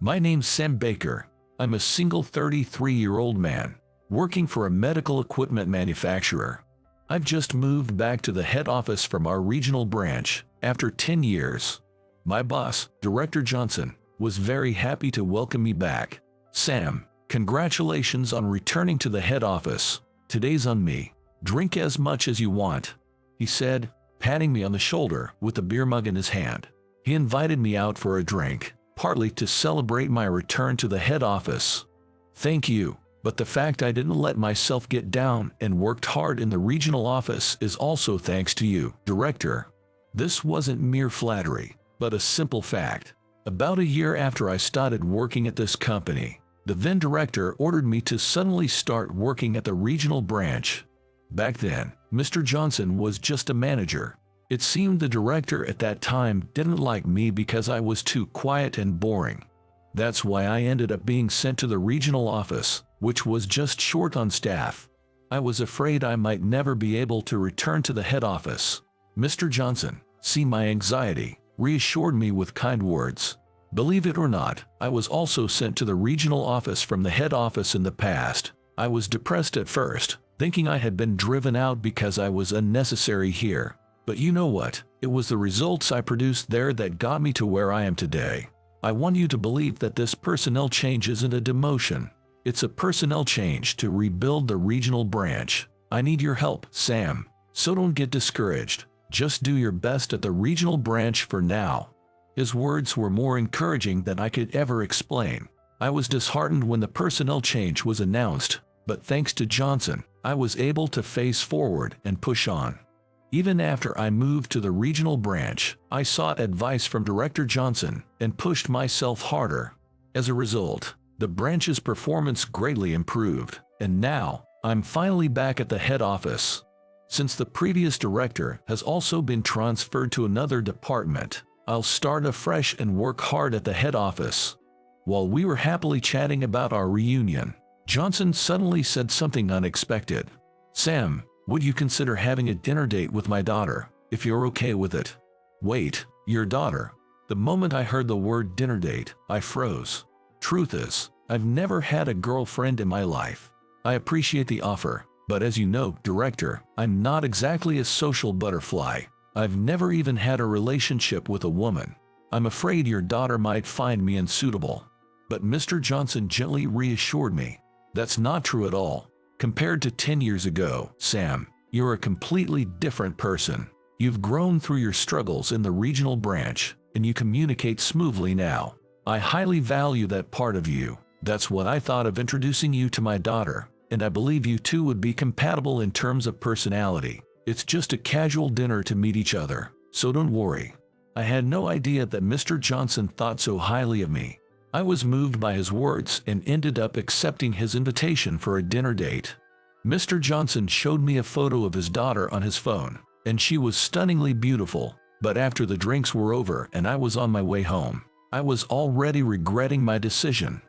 My name's Sam Baker. I'm a single 33-year-old man, working for a medical equipment manufacturer. I've just moved back to the head office from our regional branch after 10 years. My boss, Director Johnson, was very happy to welcome me back. Sam, congratulations on returning to the head office. Today's on me. Drink as much as you want, he said, patting me on the shoulder with a beer mug in his hand. He invited me out for a drink, partly to celebrate my return to the head office. Thank you, but the fact I didn't let myself get down and worked hard in the regional office is also thanks to you, Director. This wasn't mere flattery, but a simple fact. About a year after I started working at this company, the then director ordered me to suddenly start working at the regional branch. Back then, Mr. Johnson was just a manager. It seemed the director at that time didn't like me because I was too quiet and boring. That's why I ended up being sent to the regional office, which was just short on staff. I was afraid I might never be able to return to the head office. Mr. Johnson, seeing my anxiety, reassured me with kind words. Believe it or not, I was also sent to the regional office from the head office in the past. I was depressed at first, thinking I had been driven out because I was unnecessary here. But you know what? It was the results I produced there that got me to where I am today. I want you to believe that this personnel change isn't a demotion. It's a personnel change to rebuild the regional branch. I need your help, Sam. So don't get discouraged. Just do your best at the regional branch for now. His words were more encouraging than I could ever explain. I was disheartened when the personnel change was announced, but thanks to Johnson, I was able to face forward and push on. Even after I moved to the regional branch, I sought advice from Director Johnson and pushed myself harder. As a result, the branch's performance greatly improved, and now, I'm finally back at the head office. Since the previous director has also been transferred to another department, I'll start afresh and work hard at the head office. While we were happily chatting about our reunion, Johnson suddenly said something unexpected. Sam, would you consider having a dinner date with my daughter, if you're okay with it? Wait, your daughter? The moment I heard the word dinner date, I froze. Truth is, I've never had a girlfriend in my life. I appreciate the offer, but as you know, Director, I'm not exactly a social butterfly. I've never even had a relationship with a woman. I'm afraid your daughter might find me unsuitable. But Mr. Johnson gently reassured me. That's not true at all. Compared to 10 years ago, Sam, you're a completely different person. You've grown through your struggles in the regional branch, and you communicate smoothly now. I highly value that part of you. That's what I thought of introducing you to my daughter, and I believe you two would be compatible in terms of personality. It's just a casual dinner to meet each other, so don't worry. I had no idea that Mr. Johnson thought so highly of me. I was moved by his words and ended up accepting his invitation for a dinner date. Mr. Johnson showed me a photo of his daughter on his phone, and she was stunningly beautiful. But after the drinks were over and I was on my way home, I was already regretting my decision.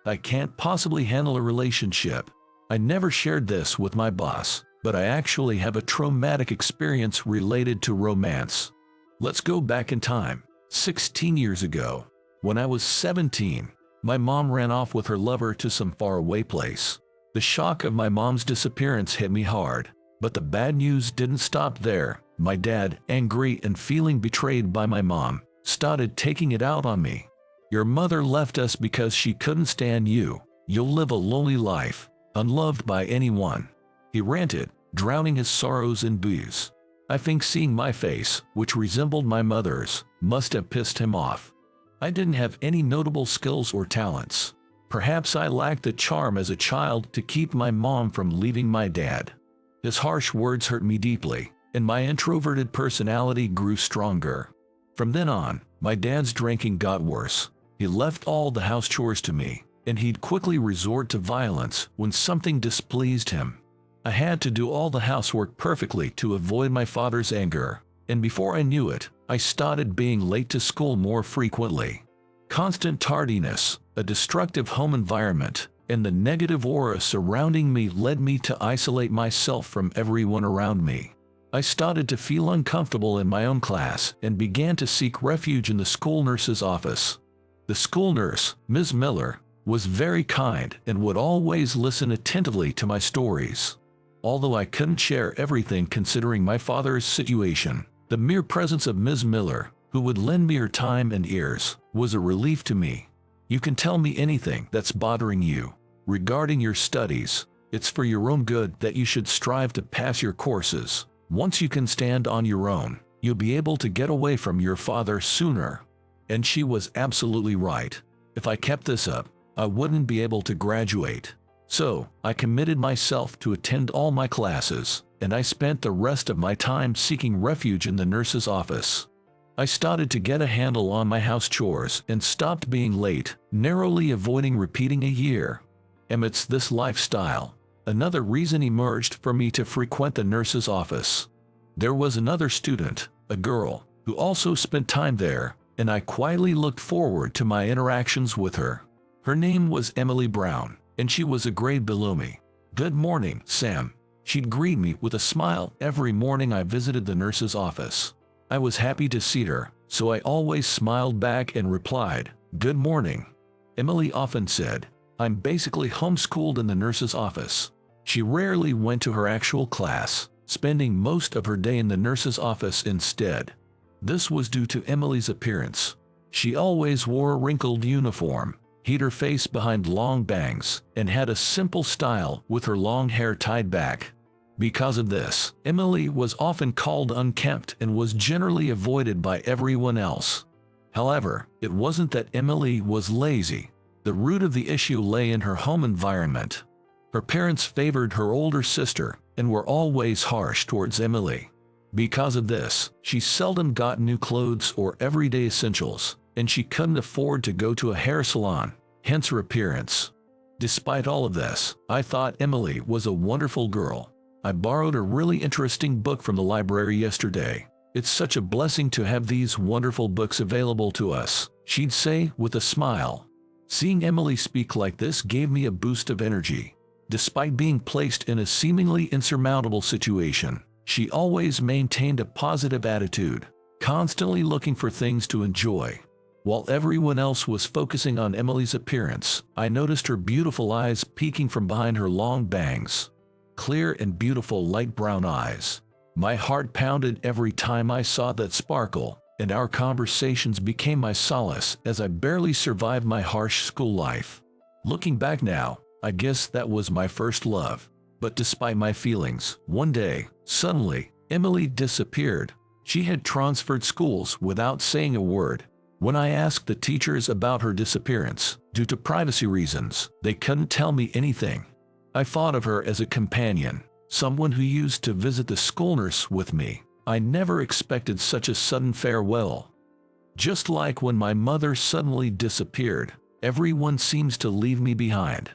I can't possibly handle a relationship. I never shared this with my boss, but I actually have a traumatic experience related to romance. Let's go back in time, 16 years ago. When I was 17, my mom ran off with her lover to some faraway place. The shock of my mom's disappearance hit me hard, but the bad news didn't stop there. My dad, angry and feeling betrayed by my mom, started taking it out on me. Your mother left us because she couldn't stand you. You'll live a lonely life, unloved by anyone. He ranted, drowning his sorrows in booze. I think seeing my face, which resembled my mother's, must have pissed him off. I didn't have any notable skills or talents. Perhaps I lacked the charm as a child to keep my mom from leaving my dad. His harsh words hurt me deeply, and my introverted personality grew stronger. From then on, my dad's drinking got worse. He left all the house chores to me, and he'd quickly resort to violence when something displeased him. I had to do all the housework perfectly to avoid my father's anger, and before I knew it, I started being late to school more frequently. Constant tardiness, a destructive home environment, and the negative aura surrounding me led me to isolate myself from everyone around me. I started to feel uncomfortable in my own class and began to seek refuge in the school nurse's office. The school nurse, Ms. Miller, was very kind and would always listen attentively to my stories. Although I couldn't share everything considering my father's situation, the mere presence of Ms. Miller, who would lend me her time and ears, was a relief to me. You can tell me anything that's bothering you. Regarding your studies, it's for your own good that you should strive to pass your courses. Once you can stand on your own, you'll be able to get away from your father sooner. And she was absolutely right. If I kept this up, I wouldn't be able to graduate. So, I committed myself to attend all my classes, and I spent the rest of my time seeking refuge in the nurse's office. I started to get a handle on my house chores and stopped being late, narrowly avoiding repeating a year. Amidst this lifestyle, another reason emerged for me to frequent the nurse's office. There was another student, a girl, who also spent time there, and I quietly looked forward to my interactions with her. Her name was Emily Brown, and she was a grade below me. "Good morning, Sam." She'd greet me with a smile every morning I visited the nurse's office. I was happy to see her, so I always smiled back and replied, "Good morning." Emily often said, "I'm basically homeschooled in the nurse's office." She rarely went to her actual class, spending most of her day in the nurse's office instead. This was due to Emily's appearance. She always wore a wrinkled uniform, hid her face behind long bangs, and had a simple style with her long hair tied back. Because of this, Emily was often called unkempt and was generally avoided by everyone else. However, it wasn't that Emily was lazy. The root of the issue lay in her home environment. Her parents favored her older sister and were always harsh towards Emily. Because of this, she seldom got new clothes or everyday essentials, and she couldn't afford to go to a hair salon, hence her appearance. Despite all of this, I thought Emily was a wonderful girl. I borrowed a really interesting book from the library yesterday. "It's such a blessing to have these wonderful books available to us," she'd say with a smile. Seeing Emily speak like this gave me a boost of energy. Despite being placed in a seemingly insurmountable situation, she always maintained a positive attitude, constantly looking for things to enjoy. While everyone else was focusing on Emily's appearance, I noticed her beautiful eyes peeking from behind her long bangs. Clear and beautiful light brown eyes. My heart pounded every time I saw that sparkle, and our conversations became my solace as I barely survived my harsh school life. Looking back now, I guess that was my first love. But despite my feelings, one day, suddenly, Emily disappeared. She had transferred schools without saying a word. When I asked the teachers about her disappearance, due to privacy reasons, they couldn't tell me anything. I thought of her as a companion, someone who used to visit the school nurse with me. I never expected such a sudden farewell. Just like when my mother suddenly disappeared, everyone seems to leave me behind.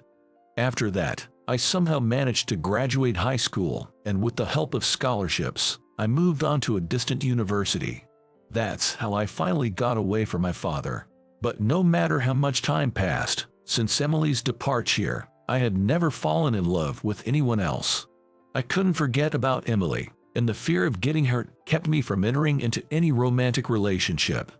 After that, I somehow managed to graduate high school, and with the help of scholarships, I moved on to a distant university. That's how I finally got away from my father. But no matter how much time passed, since Emily's departure, I had never fallen in love with anyone else. I couldn't forget about Emily, and the fear of getting hurt kept me from entering into any romantic relationship.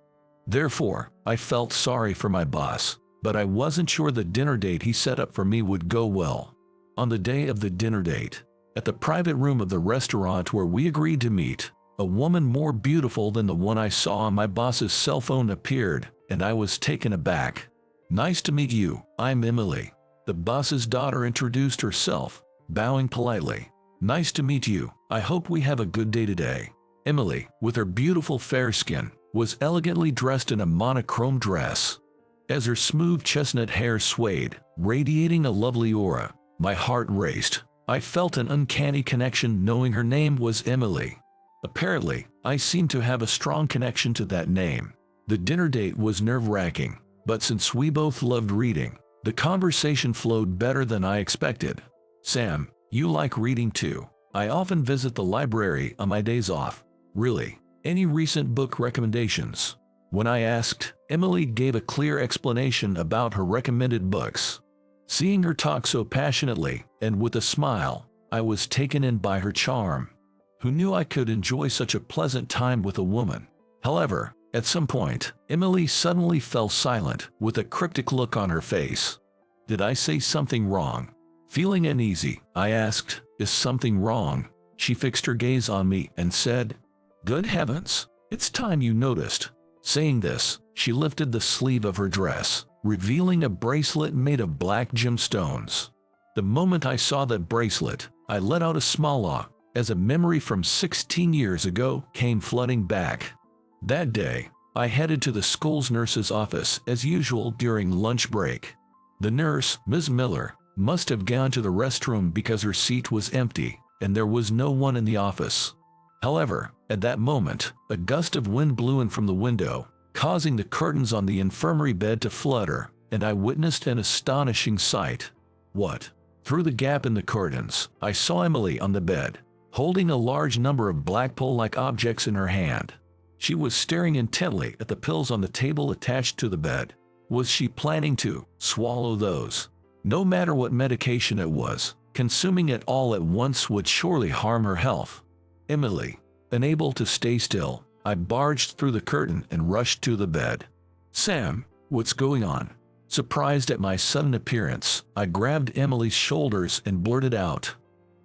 Therefore, I felt sorry for my boss, but I wasn't sure the dinner date he set up for me would go well. On the day of the dinner date, at the private room of the restaurant where we agreed to meet, a woman more beautiful than the one I saw on my boss's cell phone appeared, and I was taken aback. "Nice to meet you, I'm Emily." The boss's daughter introduced herself, bowing politely. "Nice to meet you, I hope we have a good day today." Emily, with her beautiful fair skin, was elegantly dressed in a monochrome dress. As her smooth chestnut hair swayed, radiating a lovely aura, my heart raced. I felt an uncanny connection knowing her name was Emily. Apparently, I seemed to have a strong connection to that name. The dinner date was nerve-wracking, but since we both loved reading, the conversation flowed better than I expected. "Sam, you like reading too. I often visit the library on my days off." "Really? Any recent book recommendations?" When I asked, Emily gave a clear explanation about her recommended books. Seeing her talk so passionately, and with a smile, I was taken in by her charm. Who knew I could enjoy such a pleasant time with a woman? However, At some point, Emily suddenly fell silent, with a cryptic look on her face. Did I say something wrong? Feeling uneasy, I asked, "Is something wrong?" She fixed her gaze on me and said, "Good heavens, it's time you noticed." Saying this, she lifted the sleeve of her dress, revealing a bracelet made of black gemstones. The moment I saw that bracelet, I let out a small laugh, as a memory from 16 years ago came flooding back. That day, I headed to the school's nurse's office as usual during lunch break. The nurse, Ms. Miller, must have gone to the restroom because her seat was empty, and there was no one in the office. However, at that moment, a gust of wind blew in from the window, causing the curtains on the infirmary bed to flutter, and I witnessed an astonishing sight. What? Through the gap in the curtains, I saw Emily on the bed, holding a large number of black pole-like objects in her hand. She was staring intently at the pills on the table attached to the bed. Was she planning to swallow those? No matter what medication it was, consuming it all at once would surely harm her health. Emily, unable to stay still, I barged through the curtain and rushed to the bed. "Sam, what's going on?" Surprised at my sudden appearance, I grabbed Emily's shoulders and blurted out,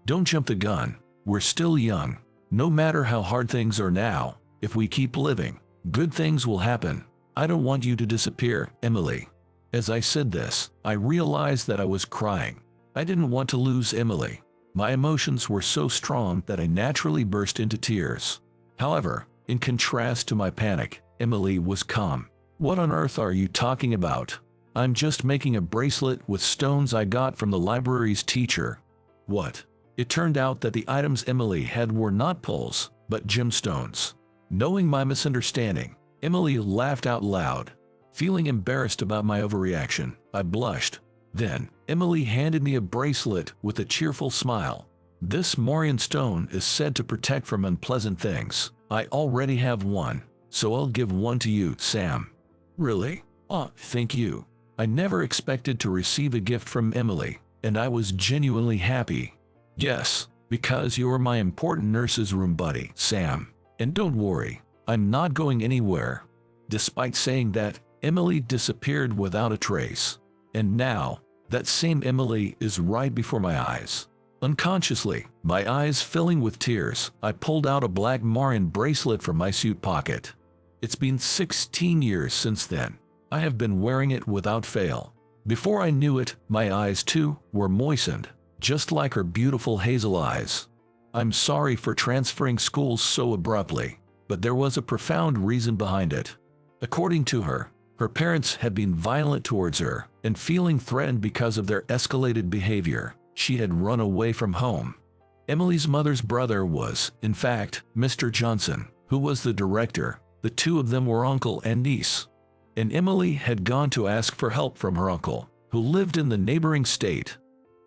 "Don't jump the gun. We're still young. No matter how hard things are now, if we keep living, good things will happen. I don't want you to disappear, Emily." As I said this, I realized that I was crying. I didn't want to lose Emily. My emotions were so strong that I naturally burst into tears. However, in contrast to my panic, Emily was calm. "What on earth are you talking about? I'm just making a bracelet with stones I got from the library's teacher." What? It turned out that the items Emily had were not pearls, but gemstones. Knowing my misunderstanding, Emily laughed out loud. Feeling embarrassed about my overreaction, I blushed. Then, Emily handed me a bracelet with a cheerful smile. "This Morian stone is said to protect from unpleasant things. I already have one, so I'll give one to you, Sam." "Really? Oh, thank you." I never expected to receive a gift from Emily, and I was genuinely happy. "Yes, because you're my important nurse's room buddy, Sam. And don't worry, I'm not going anywhere." Despite saying that, Emily disappeared without a trace. And now, that same Emily is right before my eyes. Unconsciously, my eyes filling with tears, I pulled out a black Marian bracelet from my suit pocket. It's been 16 years since then. I have been wearing it without fail. Before I knew it, my eyes too were moistened, just like her beautiful hazel eyes. I'm sorry for transferring schools so abruptly, but there was a profound reason behind it. According to her, her parents had been violent towards her, and feeling threatened because of their escalated behavior, she had run away from home. Emily's mother's brother was, in fact, Mr. Johnson, who was the director. The two of them were uncle and niece. And Emily had gone to ask for help from her uncle, who lived in the neighboring state.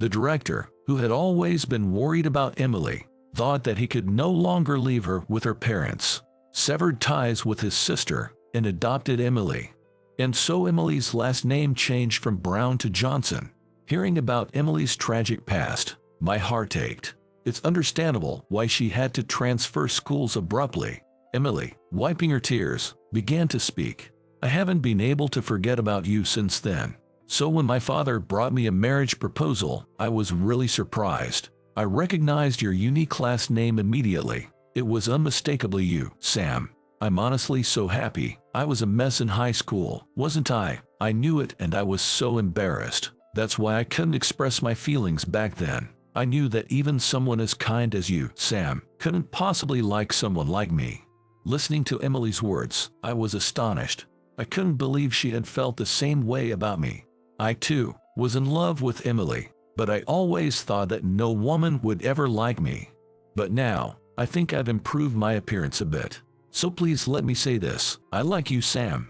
The director, who had always been worried about Emily, thought that he could no longer leave her with her parents, severed ties with his sister, and adopted Emily. And so Emily's last name changed from Brown to Johnson. Hearing about Emily's tragic past, my heart ached. It's understandable why she had to transfer schools abruptly. Emily, wiping her tears, began to speak. "I haven't been able to forget about you since then. So when my father brought me a marriage proposal, I was really surprised. I recognized your unique last name immediately. It was unmistakably you, Sam. I'm honestly so happy. I was a mess in high school, wasn't I? I knew it and I was so embarrassed. That's why I couldn't express my feelings back then. I knew that even someone as kind as you, Sam, couldn't possibly like someone like me." Listening to Emily's words, I was astonished. I couldn't believe she had felt the same way about me. I, too, was in love with Emily, but I always thought that no woman would ever like me. But now, I think I've improved my appearance a bit. So please let me say this, I like you, Sam.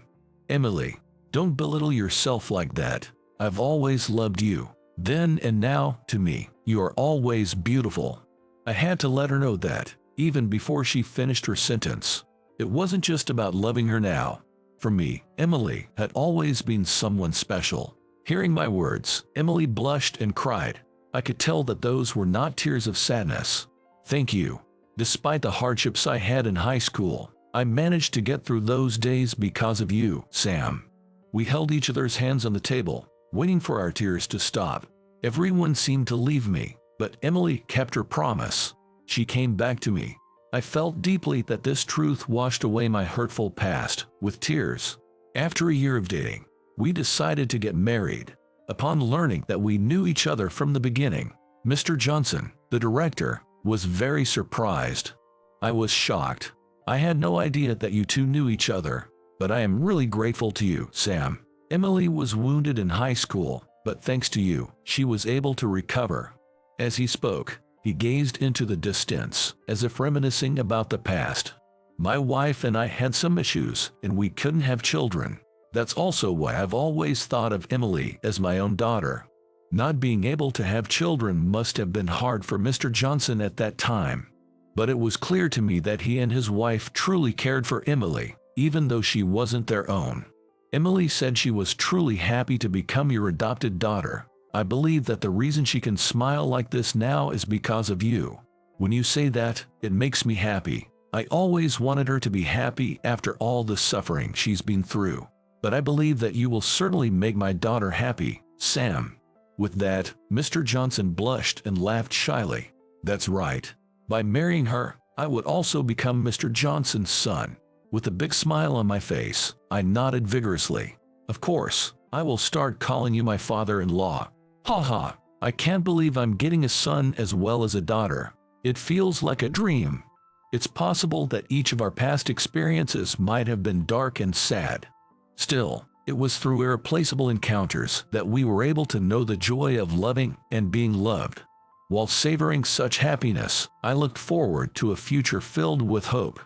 Emily, don't belittle yourself like that. I've always loved you. Then and now, to me, you are always beautiful. I had to let her know that, even before she finished her sentence. It wasn't just about loving her now. For me, Emily had always been someone special. Hearing my words, Emily blushed and cried. I could tell that those were not tears of sadness. "Thank you. Despite the hardships I had in high school, I managed to get through those days because of you, Sam. We held each other's hands on the table, waiting for our tears to stop. Everyone seemed to leave me, but Emily kept her promise. She came back to me. I felt deeply that this truth washed away my hurtful past, with tears. After a year of dating, we decided to get married. Upon learning that we knew each other from the beginning, Mr. Johnson, the director, was very surprised. I was shocked. I had no idea that you two knew each other, but I am really grateful to you, Sam. Emily was wounded in high school, but thanks to you, she was able to recover. As he spoke, he gazed into the distance, as if reminiscing about the past. My wife and I had some issues, and we couldn't have children. That's also why I've always thought of Emily as my own daughter. Not being able to have children must have been hard for Mr. Johnson at that time. But it was clear to me that he and his wife truly cared for Emily, even though she wasn't their own. Emily said she was truly happy to become your adopted daughter. I believe that the reason she can smile like this now is because of you. When you say that, it makes me happy. I always wanted her to be happy after all the suffering she's been through. But I believe that you will certainly make my daughter happy, Sam. With that, Mr. Johnson blushed and laughed shyly. That's right. By marrying her, I would also become Mr. Johnson's son. With a big smile on my face, I nodded vigorously. Of course, I will start calling you my father-in-law. Ha ha, I can't believe I'm getting a son as well as a daughter. It feels like a dream. It's possible that each of our past experiences might have been dark and sad. Still, it was through irreplaceable encounters that we were able to know the joy of loving and being loved. While savoring such happiness, I looked forward to a future filled with hope.